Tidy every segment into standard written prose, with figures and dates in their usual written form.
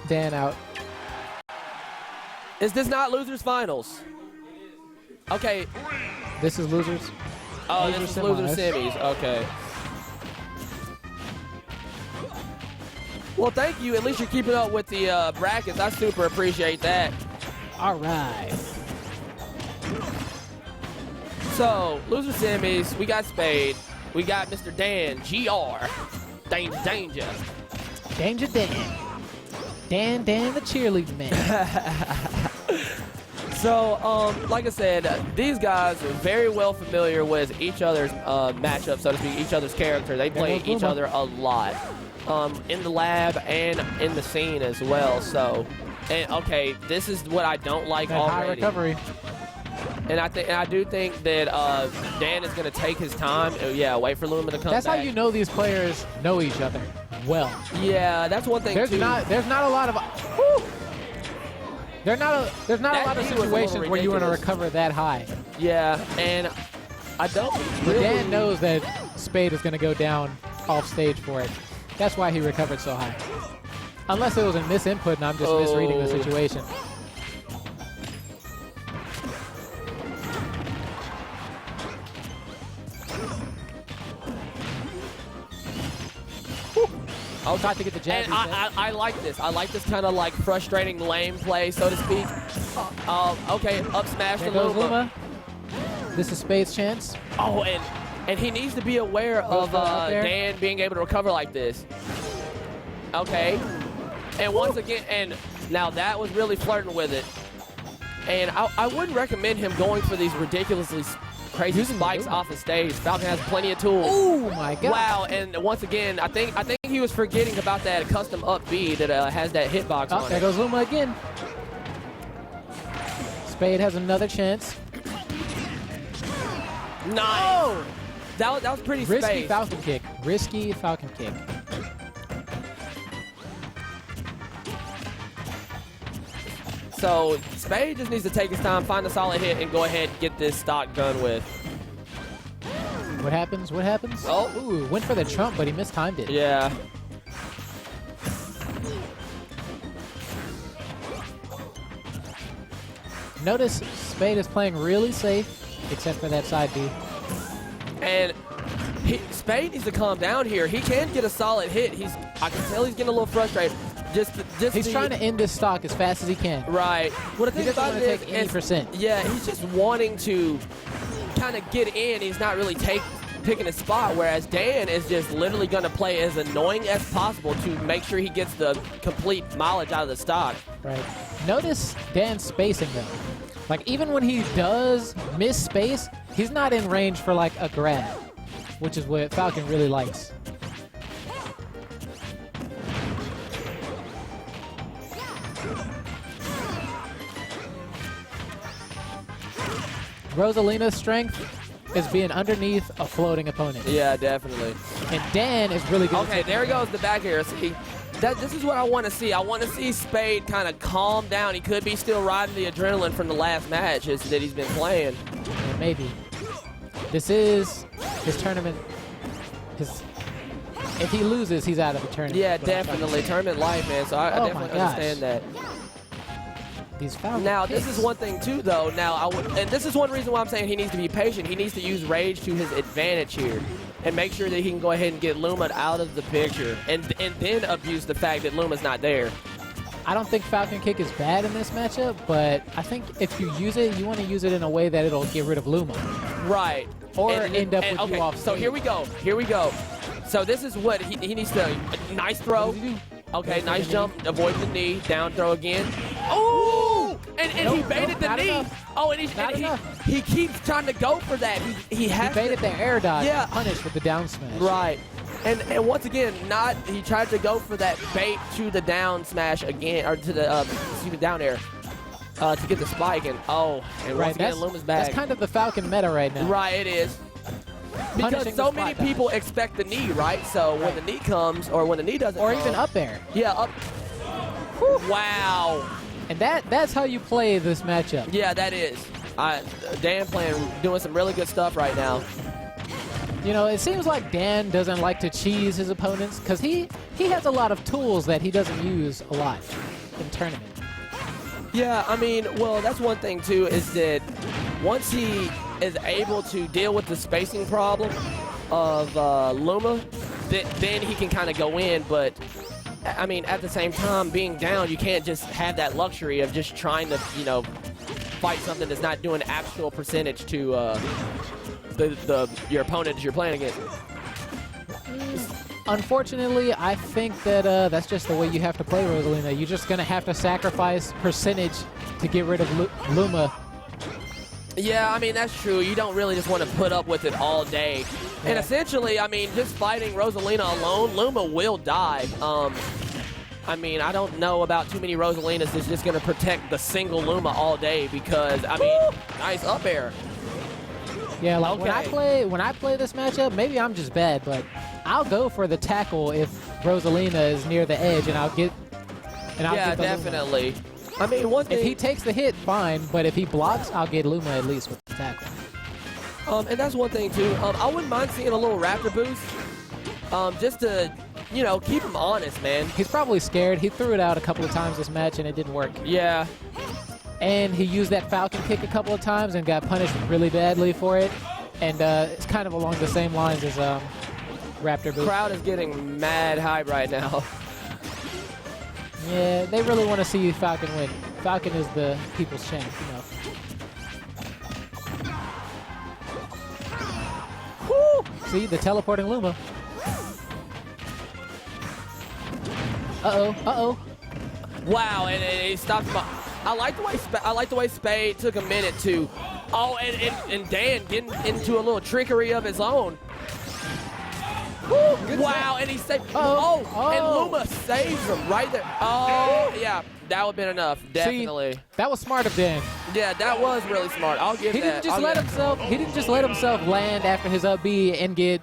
Dan out. Is this not losers finals? Okay. This is losers. Oh, this is loser semis. Okay. Well, thank you. At least you're keeping up with the brackets. I super appreciate that. All right. So, loser semis, we got Spade. We got Mr. DanGR. Danger. Danger Dan. Dan the cheerleading man. So, like I said, these guys are very well familiar with each other's matchups, so to speak, each other's character. They play each other a lot in the lab and in the scene as well. So, and okay, this is what I don't like already. High recovery. And I do think that Dan is going to take his time. Yeah, wait for Luma to come That's back. how you know these players know each other well. Yeah, that's one thing. There's not a lot of. Whew, there's not a lot of situations where you want to recover that high. Yeah, and I don't. But Dan knows that Spade is going to go down off stage for it. That's why he recovered so high. Unless it was a misinput and I'm just misreading the situation. I'll try to get the jab. And I like this. I like this kind of like frustrating lame play, so to speak. Okay, up smash to Luma. This is Spade's chance. Oh, and he needs to be aware of Dan being able to recover like this. Okay. And once again, and now that was really flirting with it. And I wouldn't recommend him going for these ridiculously crazy spikes off the stage. Falcon has plenty of tools. Oh my God! Wow! And once again, I think he was forgetting about that custom up B that has that hitbox on it. There goes Luma again. Spade has another chance. Nice. Oh! That was pretty risky Spade. Falcon kick. Risky Falcon kick. So Spade just needs to take his time, find a solid hit, and go ahead and get this stock done with. What happens? What happens? Oh, ooh, went for the trump, but he mistimed it. Yeah. Notice Spade is playing really safe, except for that side B. And Spade needs to calm down here. He can get a solid hit. I can tell he's getting a little frustrated. He's trying to end this stock as fast as he can. Right. What I think about it is, take any percent. Yeah, he's just wanting to kind of get in. He's not really picking a spot, whereas Dan is just literally going to play as annoying as possible to make sure he gets the complete mileage out of the stock. Right. Notice Dan's spacing though. Like even when he does miss space, he's not in range for like a grab, which is what Falcon really likes. Rosalina's strength is being underneath a floating opponent. Yeah, definitely. And Dan is really good. Okay, there goes the back air. See, this is what I want to see. I want to see Spade kind of calm down. He could be still riding the adrenaline from the last match that he's been playing. Yeah, maybe. This is his tournament. If he loses, he's out of the tournament. Yeah, definitely. Tournament life, man. So I definitely understand that. These Falcon now, kicks. this is one thing, too, though. Now, and this is one reason why I'm saying he needs to be patient. He needs to use rage to his advantage here and make sure that he can go ahead and get Luma out of the picture and then abuse the fact that Luma's not there. I don't think Falcon Kick is bad in this matchup, but I think if you use it, you want to use it in a way that it'll get rid of Luma. Right. Or end up with you off stage. So here we go. Here we go. So this is what he needs to... Nice throw. Okay, nice jump. Avoid the knee. Down throw again. Oh! And he baited the knee. Oh, and he keeps trying to go for that. He baited the air dodge. Yeah. Punish with the down smash. Right. And once again, he tried to go for that bait to the down smash again, or to the down air to get the spike. And once again, Luma's back. That's kind of the Falcon meta right now. Right, it is. Because so many people expect the knee, right? So when the knee comes, or when the knee doesn't, or even up air. Yeah, up. Whew. Wow. And that's how you play this matchup. Yeah, that is. Dan doing some really good stuff right now. You know, it seems like Dan doesn't like to cheese his opponents because he has a lot of tools that he doesn't use a lot. in tournament. Yeah, I mean, well, that's one thing, too, is that once he is able to deal with the spacing problem of Luma, then he can kind of go in. But, I mean, at the same time, being down, you can't just have that luxury of just trying to, you know, fight something that's not doing actual percentage to your opponent that you're playing against. Unfortunately, I think that that's just the way you have to play Rosalina. You're just going to have to sacrifice percentage to get rid of Luma. Yeah, I mean, that's true. You don't really just want to put up with it all day. Yeah. And essentially, I mean, just fighting Rosalina alone, Luma will die. I mean, I don't know about too many Rosalinas that's just going to protect the single Luma all day because, I mean, nice up air. Yeah, like when I play this matchup, maybe I'm just bad, but I'll go for the tackle if Rosalina is near the edge, and I'll get the definitely. Luma. I mean, one thing, if he takes the hit, fine, but if he blocks, I'll get Luma at least with the tackle. And that's one thing too. I wouldn't mind seeing a little Raptor boost, just to, you know, keep him honest, man. He's probably scared. He threw it out a couple of times this match, and it didn't work. Yeah. And he used that Falcon kick a couple of times and got punished really badly for it. And it's kind of along the same lines as Raptor boost. Crowd is getting mad hype right now. Yeah, they really want to see Falcon win. Falcon is the people's champ, you know. Woo! See, the teleporting Luma. Uh-oh, uh-oh. Wow, and he stopped him. I like the way Spade took a minute to. Oh, and Dan getting into a little trickery of his own. Woo, wow, and he saved. And Luma saves him right there. Oh, yeah, that would have been enough, definitely. See, that was smart of Dan. Yeah, that was really smart. I'll give that. He didn't just let himself land after his up B and get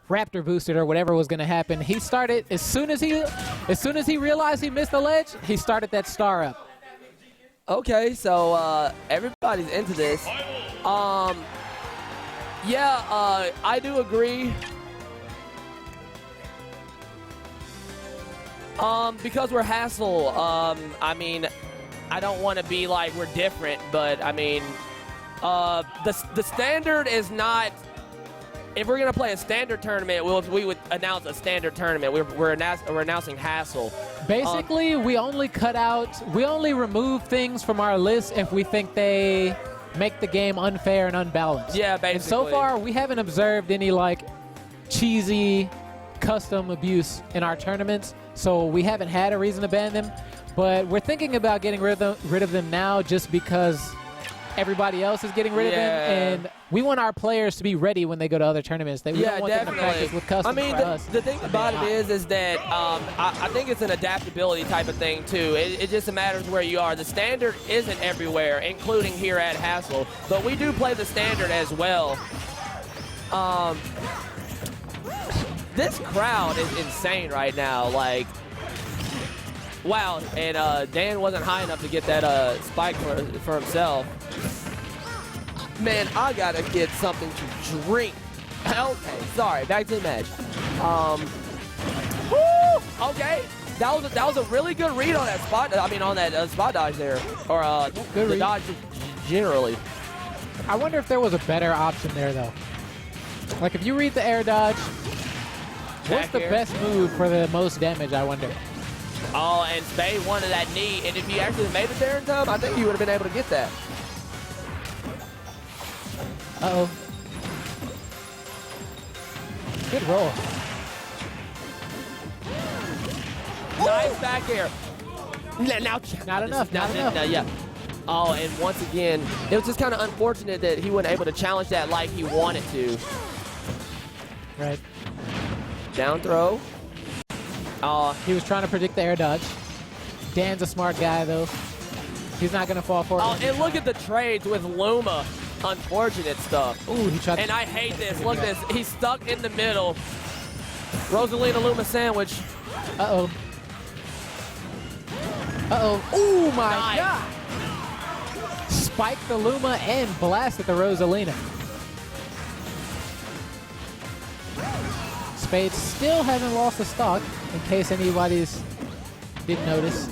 Raptor boosted or whatever was going to happen. He started as soon as he realized he missed the ledge, he started that star up. Okay, so everybody's into this. Yeah, I do agree. Because we're HASL, I mean, I don't want to be like we're different, but I mean, the standard is not. If we're gonna play a standard tournament, we would announce a standard tournament. We're announcing HASL. Basically, we only remove things from our list if we think they make the game unfair and unbalanced. Yeah, basically. And so far, we haven't observed any like cheesy custom abuse in our tournaments, so we haven't had a reason to ban them. But we're thinking about getting rid of them now just because everybody else is getting rid of them, and we want our players to be ready when they go to other tournaments. We don't want them to practice with custom. I mean, the thing about it is that I think it's an adaptability type of thing too. It just matters where you are. The standard isn't everywhere, including here at HASL, but we do play the standard as well. This crowd is insane right now. Like, wow, and Dan wasn't high enough to get that spike for himself. Man, I gotta get something to drink. Okay, sorry, back to the match. Woo! Okay, that was a really good read on that spot. I mean, on that spot dodge there, or the dodge generally. I wonder if there was a better option there though. Like if you read the air dodge, what's the best move for the most damage? I wonder. Oh, and Spade wanted that knee, and if he actually made it there in time, I think he would have been able to get that. Uh-oh. Good roll. Nice back air. Now, not enough. Yeah. Oh, and once again, it was just kind of unfortunate that he wasn't able to challenge that like he wanted to. Right. Down throw. He was trying to predict the air dodge. Dan's a smart guy, though. He's not going to fall for it. Oh, and look at the trades with Luma. Unfortunate stuff. Ooh, he tried. And I hate this. Look at this. He's stuck in the middle. Rosalina Luma sandwich. Uh-oh. Uh-oh. Oh, my God. Spiked the Luma and blasted the Rosalina. Spade still hasn't lost a stock, in case anybody's didn't notice.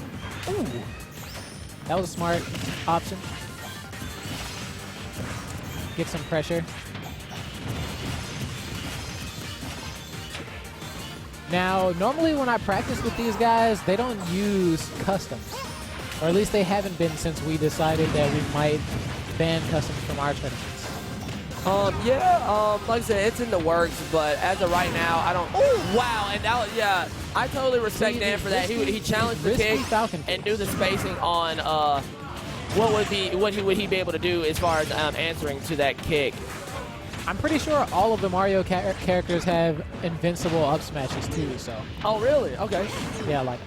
Ooh. That was a smart option. Get some pressure. Now, normally when I practice with these guys, they don't use customs. Or at least they haven't been since we decided that we might ban customs from our tournaments. Like I said, it's in the works, but as of right now, I don't. Oh, wow! And that was, yeah, I totally respect Dan for that. He challenged the kick Falcon and knew the spacing on what would he be able to do as far as answering to that kick. I'm pretty sure all of the Mario characters have invincible up smashes too. So. Oh really? Okay. Yeah, like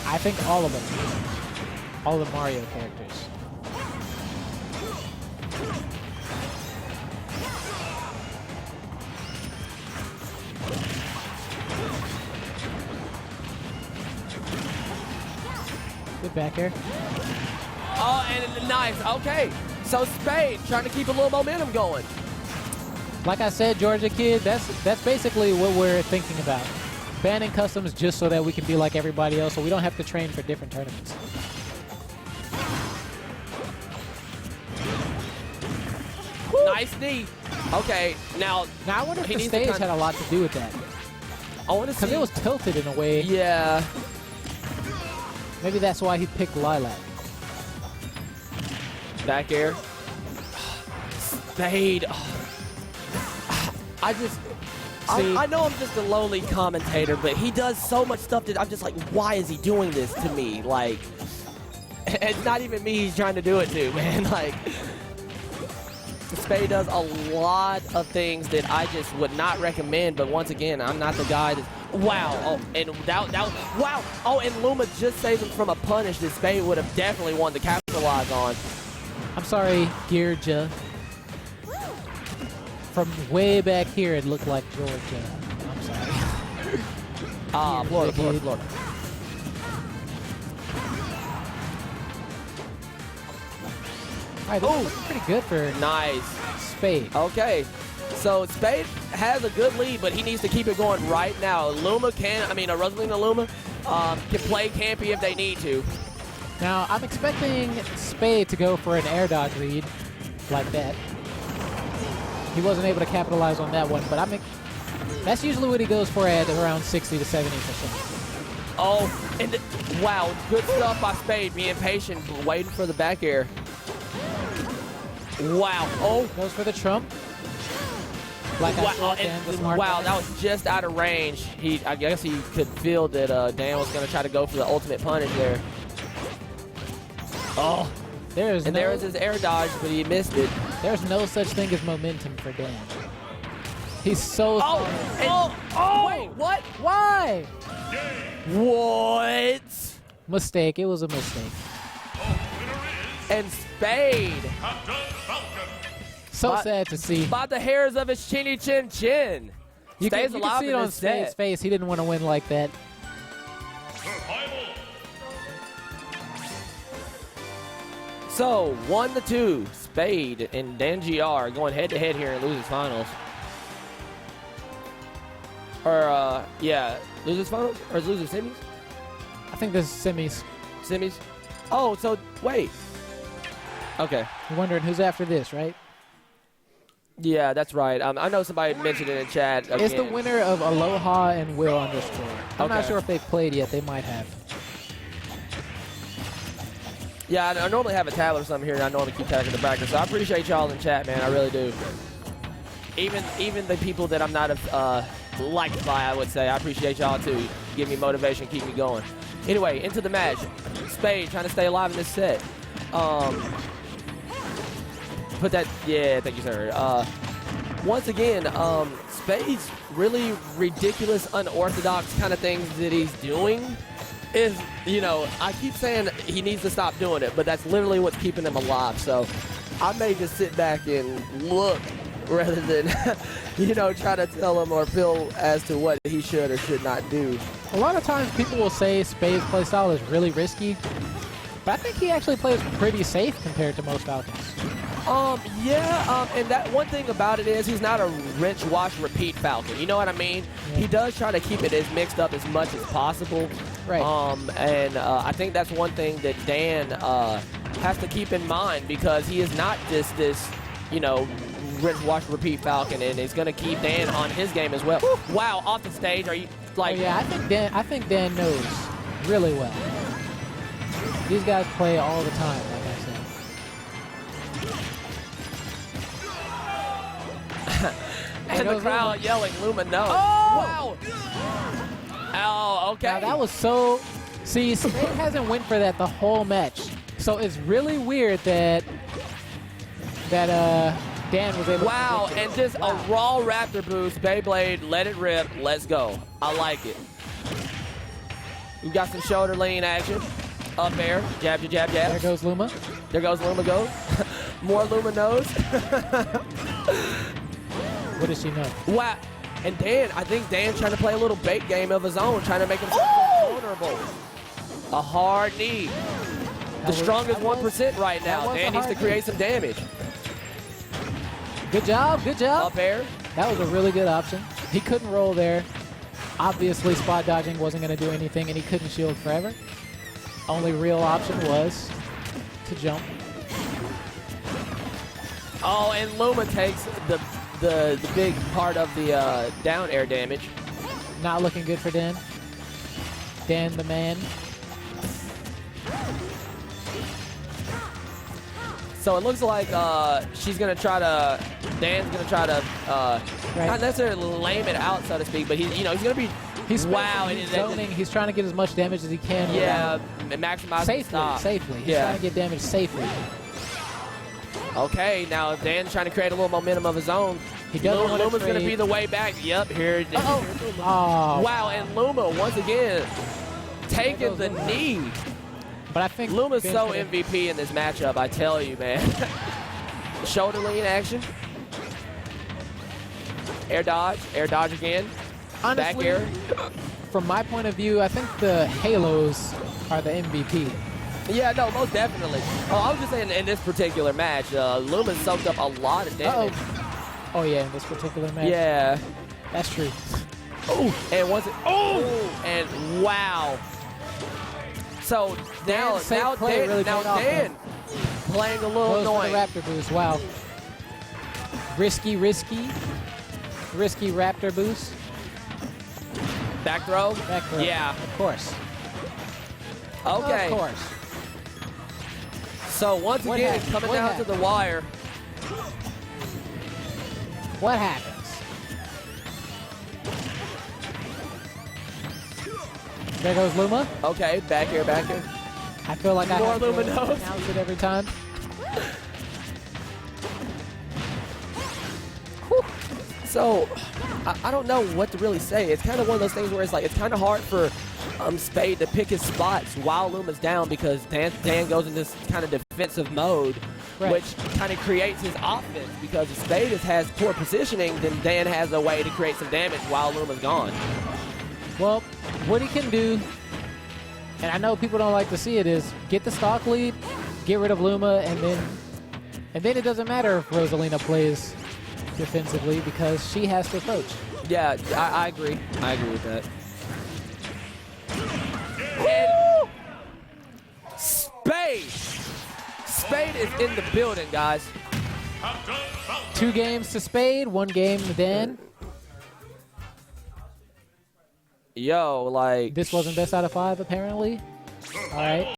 I think all of them. All the Mario characters. Good back air. Oh, and nice. Okay. So Spade trying to keep a little momentum going. Like I said, Georgia kid, that's basically what we're thinking about. Banning customs just so that we can be like everybody else, so we don't have to train for different tournaments. Woo. Nice knee. Okay, now I wonder if the stage had a lot to do with that. I want to see. Because it was tilted in a way. Yeah. Maybe that's why he picked Lilac. Back air. Spade. I know I'm just a lowly commentator, but he does so much stuff that I'm just like, why is he doing this to me? Like, it's not even me he's trying to do it to, man. Like, Spade does a lot of things that I just would not recommend, but once again, I'm not the guy that. Wow. Oh, and wow. Oh, and Luma just saves him from a punish that Spade would have definitely wanted to capitalize on. I'm sorry, Georgia. From way back here, it looked like Georgia. I'm sorry. Florida. All right, this is looking pretty good for Nice. Spade. Okay. So Spade has a good lead, but he needs to keep it going right now. Rosalina Luma can play campy if they need to. Now, I'm expecting Spade to go for an air dodge read like that. He wasn't able to capitalize on that one, but that's usually what he goes for at around 60 to 70%. Oh, and wow, good stuff by Spade, being patient, waiting for the back air. Wow. Oh, goes for the trump. Like wow, that was just out of range. I guess he could feel that Dan was going to try to go for the ultimate punish there. Oh, there is his air dodge, but he missed it. There's no such thing as momentum for Dan. He's so Wait, what? Why? What? Mistake. It was a mistake. And Spade. So sad to see. By the hairs of his chinny chin chin. You can see it on Spade's face. He didn't want to win like that. So 1-2, Spade and DanGR going head-to-head here in losers finals. Or losers finals or losers semis? I think this is semis. Semis. Oh, so wait. Okay. You're wondering who's after this, right? Yeah, that's right. I know somebody mentioned it in chat. Again. It's the winner of Aloha and Will Underscore. I'm not sure if they've played yet. They might have. Yeah, I normally have a tablet or something here, and I normally keep track of the backers. So I appreciate y'all in chat, man. I really do. Even the people that I'm not liked by, I would say. I appreciate y'all, too. Give me motivation, keep me going. Anyway, into the match. Spade trying to stay alive in this set. Thank you, sir. Once again, Spade's really ridiculous, unorthodox kind of things that he's doing is, I keep saying he needs to stop doing it, but that's literally what's keeping him alive. So I may just sit back and look rather than, try to tell him or feel as to what he should or should not do. A lot of times people will say Spade's play style is really risky, but I think he actually plays pretty safe compared to most Falcons. And that one thing about it is he's not a rinse, wash, repeat Falcon. You know what I mean? Yeah. He does try to keep it as mixed up as much as possible. Right. And I think that's one thing that Dan has to keep in mind, because he is not just this, you know, rinse, wash, repeat Falcon, and he's going to keep Dan on his game as well. Wow, off the stage, are you like? Oh, yeah, I think Dan knows really well. These guys play all the time, like I said. And the crowd yelling, Luma, no. Oh! Wow. Oh, okay. Now that was so. See, Spade hasn't went for that the whole match, so it's really weird that Dan was able. Wow, and just a raw Raptor boost, Beyblade, let it rip, let's go. I like it. We got some shoulder lean action. Up there, jab, jab, jab. There goes Luma. There goes Luma, goes. More Luma knows. What does she know? Wow. And Dan, I think Dan's trying to play a little bait game of his own, trying to make himself vulnerable. A hard knee. The strongest 1% right now. Dan needs to create some damage. Good job, good job. Up air. That was a really good option. He couldn't roll there. Obviously, spot dodging wasn't going to do anything, and he couldn't shield forever. Only real option was to jump. Oh, and Luma takes the big part of the down air damage. Not looking good for Dan. Dan the man. So it looks like she's going to try to, Dan's going to try to, not necessarily lame it out, so to speak, but he's going to be, wow. He's zoning. He's trying to get as much damage as he can. Yeah, maximize safely. He's trying to get damage safely. Okay, now Dan's trying to create a little momentum of his own. He doesn't want Luma's going to be the way back. Yep, here. Oh. Wow, and Luma, once again, taking the knee. But I think Luma's so MVP in this matchup, I tell you, man. Shoulder lean action. Air dodge again. Honestly, back air. From my point of view, I think the Halos are the MVP. Yeah, no, most definitely. Oh, I was just saying in this particular match, Luma soaked up a lot of damage. Oh, yeah, in this particular match. Yeah. That's true. Oh, and once it, and wow. So now Dan playing a little annoying. Raptor boost, wow. Risky Raptor boost. Back throw? Back throw. Yeah. Of course. Okay. Of course. So once again, coming down to the wire. What happens? There goes Luma. Okay, back here. I feel like I have to announce it every time. So, I don't know what to really say. It's kind of one of those things where it's like, it's kind of hard for Spade to pick his spots while Luma's down, because Dan goes in this kind of defensive mode, which kind of creates his offense, because if Spade has poor positioning, then Dan has a way to create some damage while Luma's gone. Well, what he can do, and I know people don't like to see it, is get the stock lead, get rid of Luma, and then it doesn't matter if Rosalina plays defensively, because she has to approach. Yeah, I agree. I agree with that. And Spade is in the building, guys. 2 games to Spade, 1 game to Dan. Yo, like, this wasn't best out of 5, apparently. All right.